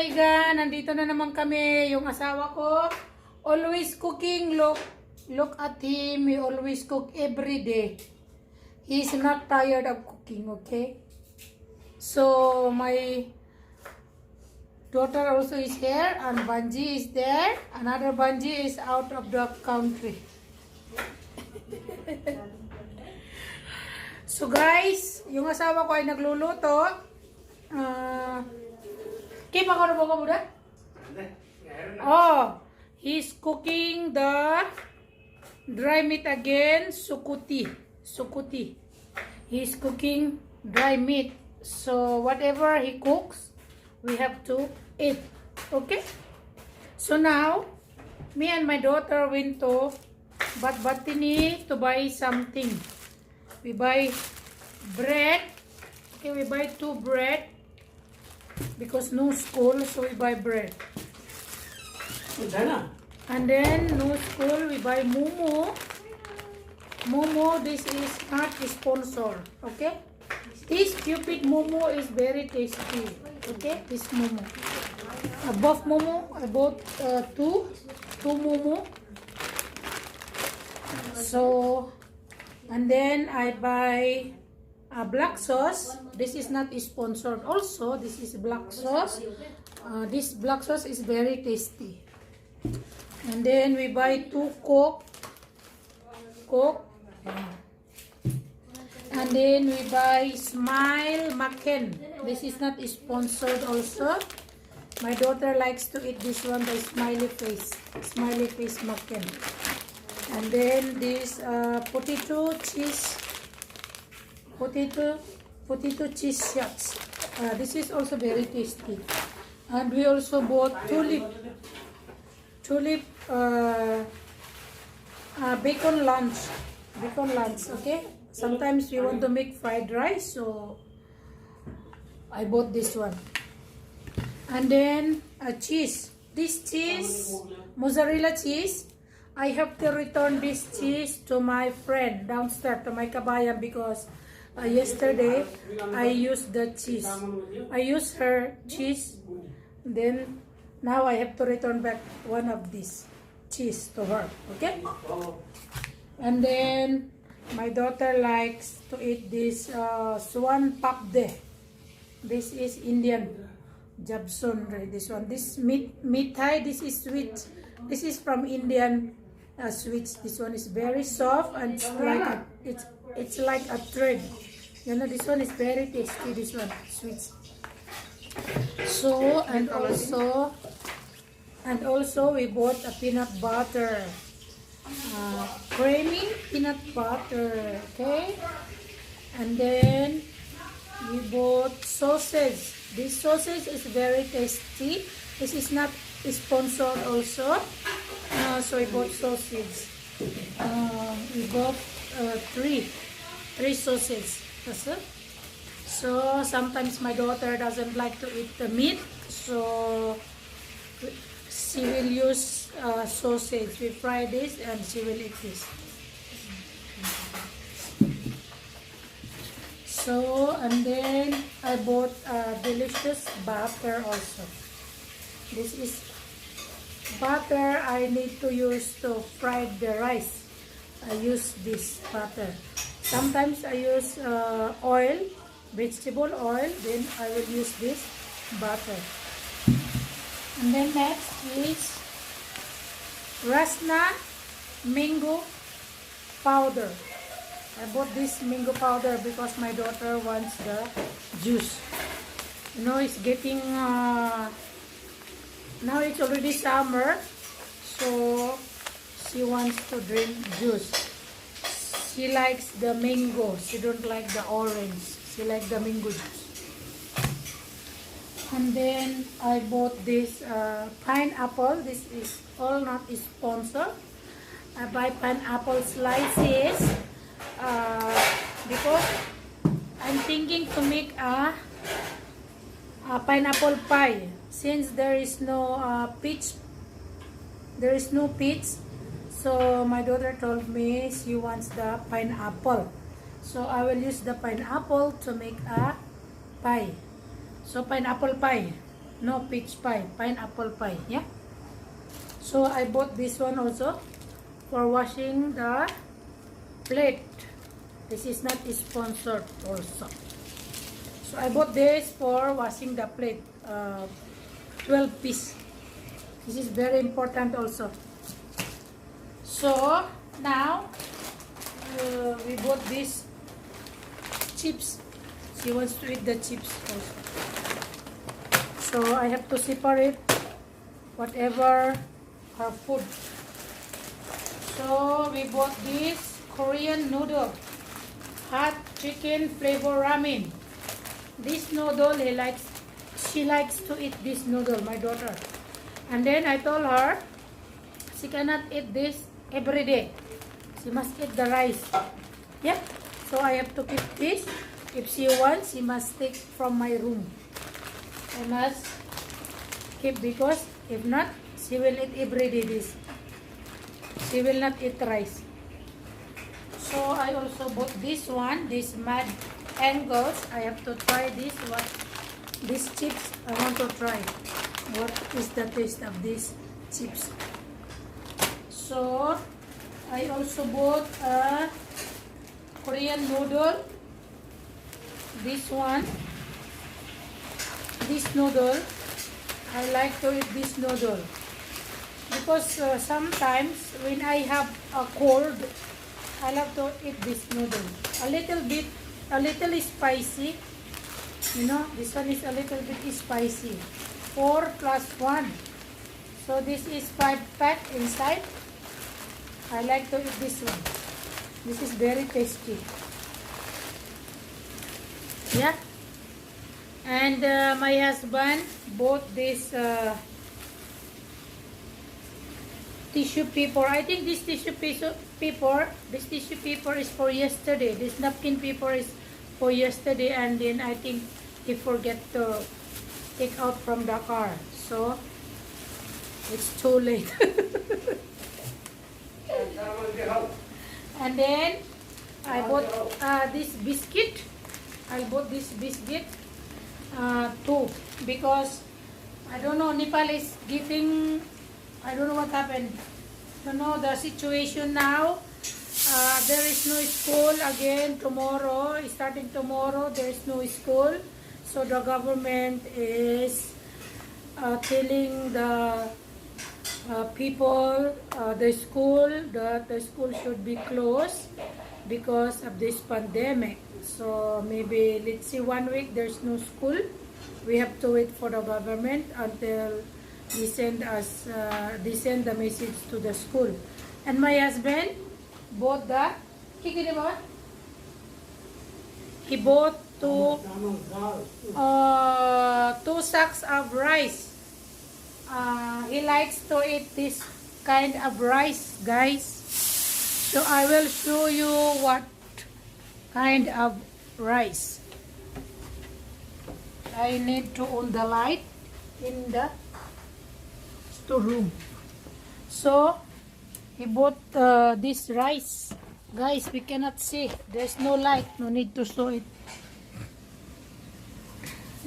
Kaigan, nandito na naman kami, yung asawa ko. Always cooking, look at him, he always cook every day. He's not tired of cooking, okay? So, my daughter also is here, and Banji is there. Another Banji is out of the country. So guys, yung asawa ko ay nagluluto. Keep ako na mo muna? Oh, he's cooking the dry meat again, sukuti. Sukuti. He's cooking dry meat. So whatever he cooks, we have to eat. Okay? So now, me and my daughter went to Batbatini to buy something. We buy bread. Okay, we buy 2 bread. Because no school, so we buy bread. And then no school, we buy Momo. Momo, this is not a sponsor. Okay? This Cupid Momo is very tasty. Okay? This Momo. Above Momo, I bought 2 Momo. So, and then I buy black sauce. This is not sponsored also. This is black sauce. This black sauce is very tasty. And then we buy 2 Coke. And then we buy Smile Macken. This is not sponsored also. My daughter likes to eat this one by Smiley Face. Smiley Face Macken. And then this potato cheese shots. This is also very tasty. And we also bought tulip bacon lunch. Okay, sometimes we want to make fried rice, so I bought this one. And then cheese. This cheese, mozzarella cheese, I have to return this cheese to my friend downstairs, to my kabayan, because yesterday I used the cheese. I used her cheese. Then now I have to return back one of this cheese to her. Okay? And then my daughter likes to eat this swan papde. This is Indian Jabson. This one. This mithai. This is sweet. This is from Indian sweets. This one is very soft and it's like a thread. You know, this one is very tasty. This one, sweets. So and also we bought a peanut butter, creamy peanut butter. Okay, and then we bought sausage. This sausage is very tasty. This is not sponsored also. So we bought sausage. We bought 3 sausages. So sometimes my daughter doesn't like to eat the meat, so she will use sausage. We fry this and she will eat this. So, and then I bought delicious butter also. This is butter I need to use to fry the rice. I use this butter. Sometimes I use oil, vegetable oil, then I will use this butter. And then next is Rasna mango powder. I bought this mango powder because my daughter wants the juice. You know, it's getting, now it's already summer, so she wants to drink juice. She likes the mango. She don't like the orange. She likes the mango juice. And then I bought this pineapple. This is all not sponsored. I buy pineapple slices because I'm thinking to make a pineapple pie. Since there is no peach, so my daughter told me she wants the pineapple. So I will use the pineapple to make a pie. So pineapple pie. No, peach pie, pineapple pie. Yeah. So I bought this one also for washing the plate. This is not sponsored also. So I bought this for washing the plate. 12 piece. This is very important also. So now we bought this chips. She wants to eat the chips also. So I have to separate whatever her food. So we bought this Korean noodle, hot chicken flavor ramen. This noodle she likes to eat this noodle, my daughter. And then I told her she cannot eat this every day. She must eat the rice. Yeah. So I have to keep this. If she wants, she must take from my room. I must keep because if not, she will eat every day this. She will not eat rice. So I also bought this one, this Mad Angles. I have to try this one. These chips, I want to try. What is the taste of these chips? So I also bought a Korean noodle. This one. This noodle. I like to eat this noodle. Because sometimes when I have a cold, I love to eat this noodle. A little spicy. You know, this one is a little bit spicy. 4 plus 1. So this is 5 pack inside. I like to eat this one. This is very tasty. Yeah. And my husband bought this tissue paper. I think this tissue paper is for yesterday. This napkin paper is for yesterday, and then I think he forget to take out from the car. So it's too late. And then I bought this biscuit. I bought this biscuit too because I don't know, Nepal is giving, I don't know what happened. You know the situation now. There is no school again tomorrow. Starting tomorrow, there is no school. So the government is telling the people, the school, that the school should be closed because of this pandemic. So maybe let's see, 1 week there's no school. We have to wait for the government until they send the message to the school. And my husband bought he bought two sacks of rice. He likes to eat this kind of rice, guys. So I will show you what kind of rice. I need to on the light in the storeroom. So he bought this rice. Guys, we cannot see. There's no light. No need to show it.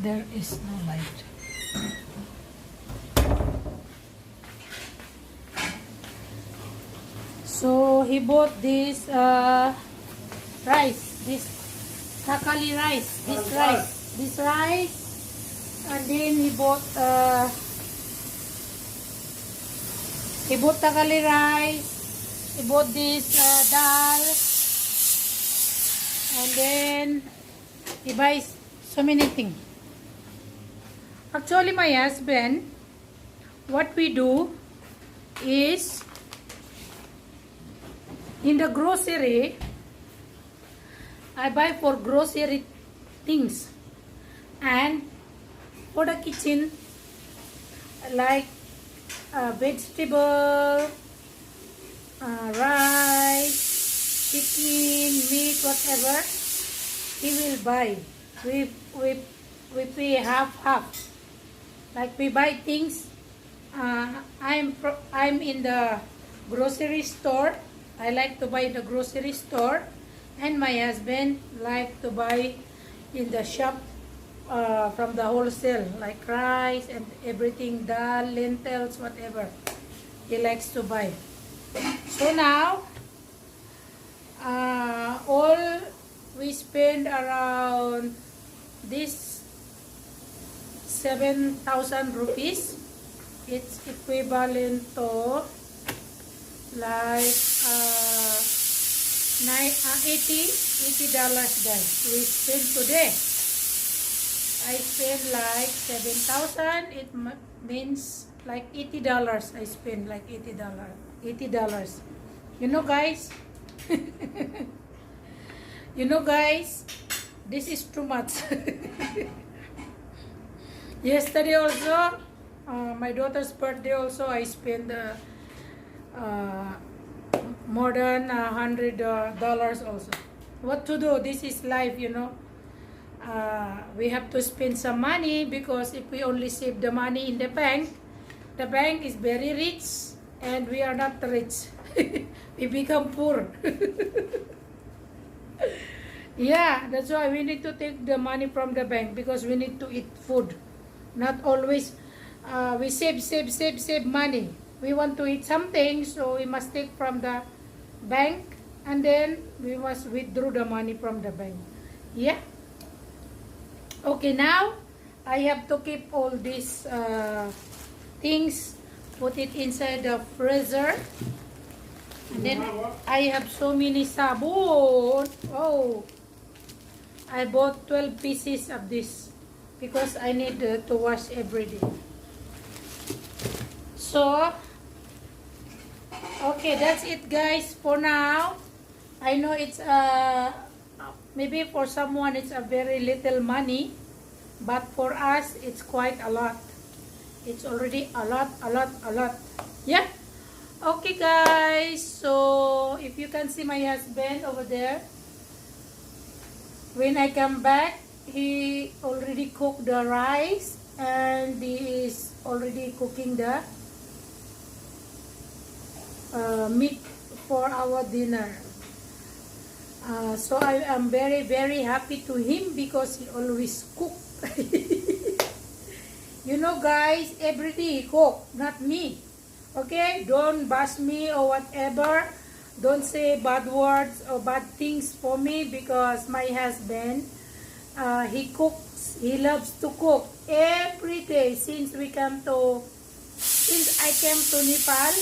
There is no light. So he bought this rice, this kakali rice, this rice, and then he bought kakali rice. He bought this dal, and then he buys so many things. Actually, my husband, what we do is, in the grocery, I buy for grocery things, and for the kitchen, like vegetable, rice, chicken, meat, whatever, he will buy. We pay half. Like we buy things. I'm in the grocery store. I like to buy in the grocery store, and my husband like to buy in the shop from the wholesale, like rice and everything, dal, lentils, whatever he likes to buy. So now, all we spend around this 7,000 rupees. It's equivalent to like $80 guys. We spend today. I spend like 7,000. It means like $80. I spend like $80. You know, guys. You know, guys. This is too much. Yesterday also, my daughter's birthday also, I spent more than $100 also. What to do? This is life, you know. We have to spend some money, because if we only save the money in the bank is very rich and we are not rich. We become poor. Yeah, that's why we need to take the money from the bank, because we need to eat food. Not always we save money. We want to eat something, so we must take from the bank, and then we must withdraw the money from the bank. Yeah. Okay, now I have to keep all these things, put it inside the freezer. And then I have so many sabon. Oh, I bought 12 pieces of this, because I need to wash every day. So, okay, that's it guys for now. I know it's maybe for someone it's a very little money, but for us it's quite a lot. It's already a lot. Yeah. Okay guys, so if you can see my husband over there, when I come back, he already cooked the rice and he is already cooking the meat for our dinner. So I am very happy to him, because he always cook. You know guys, every day he cook, not me. Okay, don't bash me or whatever. Don't say bad words or bad things for me, because my husband, he cooks. He loves to cook every day since I came to Nepal.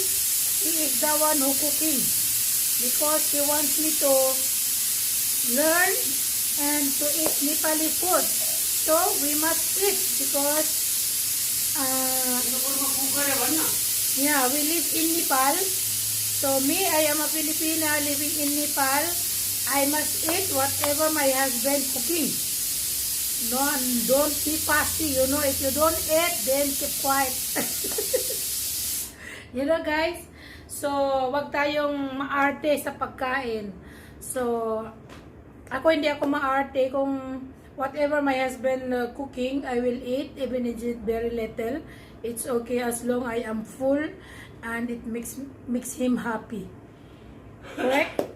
He is the one who cooking, because he wants me to learn and to eat Nepali food. So we must eat, because yeah, we live in Nepal. So me, I am a Filipina living in Nepal. I must eat whatever my husband cooking. No, don't be fussy. You know, if you don't eat, then keep quiet. You know, guys. So, wag tayong maarte sa pagkain. So, hindi ako maarte kung whatever my husband cooking, I will eat, even if it's very little. It's okay as long I am full and it makes him happy. Correct?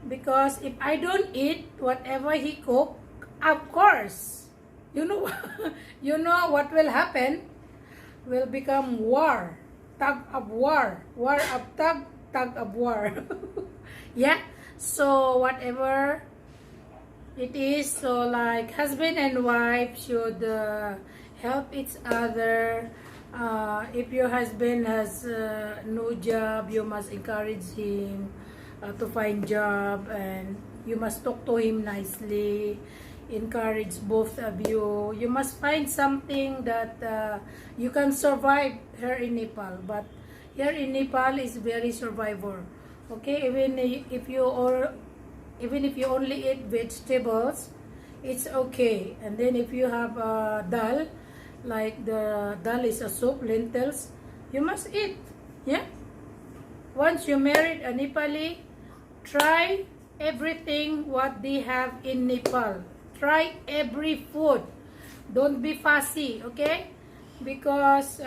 Because if I don't eat whatever he cook, of course, you know what will happen? Will become war. Tug of war. War of tug of war. Yeah? So, whatever it is, so like husband and wife should help each other. If your husband has no job, you must encourage him to find job, and you must talk to him nicely, encourage both of you. You must find something that you can survive here in Nepal. But here in Nepal is very survivor. Okay, even if you only eat vegetables, it's okay. And then if you have dal, like the dal is a soup, lentils, you must eat. Yeah. Once you married a Nepali, try everything what they have in Nepal. Try every food. Don't be fussy, okay? Because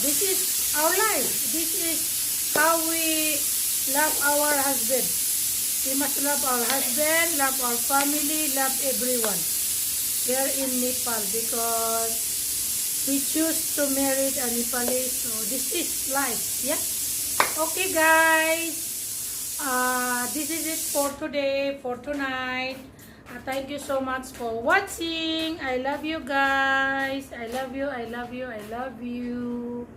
this is our life. This is how we love our husband. We must love our husband, love our family, love everyone. here in Nepal because we choose to marry a Nepalese. So this is life. Yeah. Okay, guys. This is it for today, for tonight. Thank you so much for watching. I love you guys. I love you. I love you. I love you.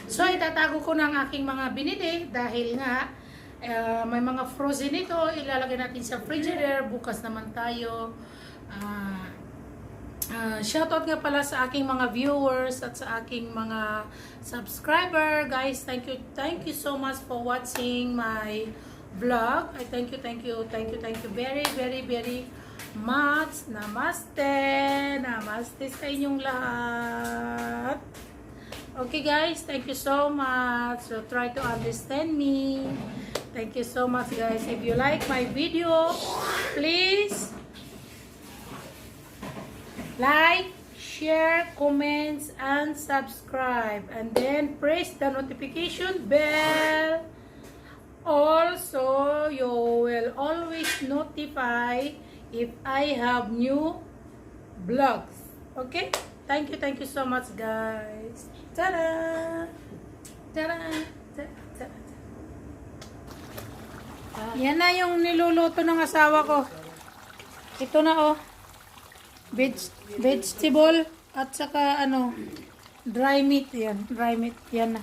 So, itatago ko ng aking mga binili dahil nga may mga frozen ito. Ilalagay natin sa refrigerator. Bukas naman tayo. Shoutout nga pala sa aking mga viewers at sa aking mga subscriber. Guys, thank you so much for watching my vlog. I thank you very, very, very much. Namaste. Namaste sa inyong lahat. Okay guys, thank you so much. So try to understand me. Thank you so much guys. If you like my video, please like, share, comments, and subscribe. And then press the notification bell. Also, you will always notify if I have new vlogs. Okay? Thank you so much guys. Ta-da! Ta-da! Ta-da! Yan na yung niluluto ng asawa ko. Ito na oh. Vegetable at saka dry meat yan na.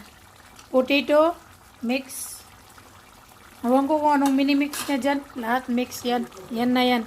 Potato mix. Awan ko kung anong mini mix niya dyan. Lahat mix yan. Yan na yan.